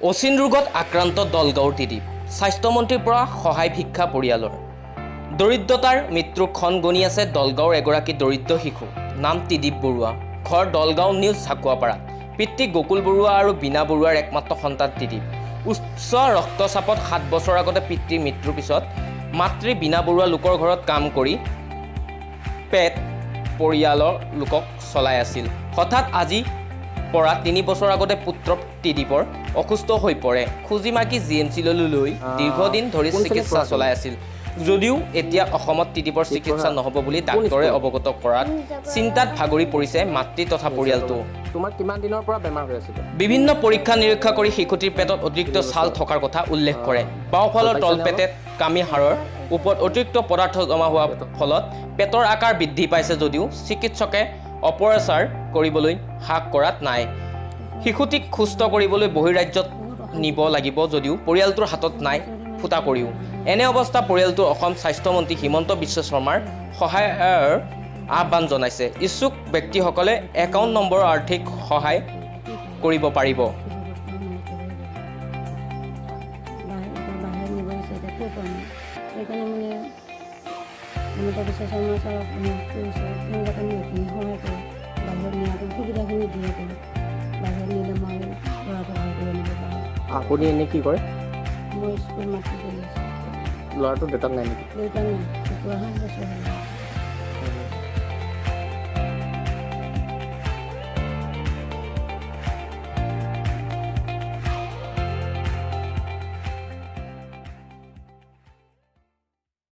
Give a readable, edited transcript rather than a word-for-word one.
অচিন ৰোগত আক্ৰান্ত দলগাঁৱৰ ত্ৰিদীপ স্বাস্থ্যমন্ত্ৰীৰ পৰা সহায় ভিক্ষা পৰিয়ালৰ দৰিদ্ৰতাৰ মৃত্যুৰ ক্ষণ গণি আছে দলগাঁৱৰ এগৰাকী দৰিদ্ৰ শিশু নাম ত্ৰিদীপ বৰুৱা ঘৰ দলগাঁও নিউজ চাকুৱাপাৰা পিতৃ গকুল বৰুৱা আৰু বীণা বৰুৱাৰ একমাত্ৰ সন্তান ত্ৰিদীপ উচ্চ ৰক্তচাপত 7 বছৰ আগতে পিতৃৰ মৃত্যুৰ পিছত মাতৃ বীণা বৰুৱা লোকৰ ঘৰত কাম কৰি পেট পৰিয়ালৰ লোকক চলাই আছিল হঠাৎ আজি পৰা 3 বছৰ আগতে পুত্ৰ ত্ৰিদীপৰ অসুস্থ হৈ পৰে খুজি মাগি জিএমচিলৈ লৈ দীৰ্ঘদিন ধৰি চিকিৎসা চলাই আছিল যদিও এতিয়া অসমত ত্ৰিদীপৰ চিকিৎসা নহব বুলি ডাক্তৰে অৱগত কৰাত চিন্তাত ভাগৰি পৰিছে মাতৃ তথা পৰিয়ালটো তোমাৰ কিমান দিনৰ পৰা বেমাৰ হৈ আছিল বিভিন্ন পৰীক্ষা নিৰীক্ষা কৰি শিশুটিৰ পেটত অতিৰিক্ত ছাল থকাৰ কথা উল্লেখ কৰে বাওঁফালৰ তলপেটত কামি হাড়ৰ ওপৰত অতিৰিক্ত পদাৰ্থ জমা হোৱাৰ ফলত পেটৰ আকাৰ বৃদ্ধি পাইছে যদিও চিকিৎসকে অপৰেচাৰ কৰিবলৈ হাক কৰাত নাই শিশুটিক সুস্থ কৰিবলৈ বহিৰাজ্যত নিব লাগিব যদিও পৰিয়ালটোৰ হাতত নাই ফুটা কৰিও এনে অৱস্থা পৰিয়ালটোৰ অসম স্বাস্থ্যমন্ত্ৰী হিমন্ত বিশ্ব শৰ্মাৰ সহায়ৰ আহ্বান জনাইছে ইচ্ছুক ব্যক্তিসকলে একাউণ্ট নম্বৰৰ আৰ্থিক সহায় কৰিব পাৰিব আপুনি এনে কি কৰে মই স্কুল মাতি কৰি আছোঁ ল'ৰাটোৰ দেউতাক নাই নেকি দেউতা নাই 5 বছৰ হ'ল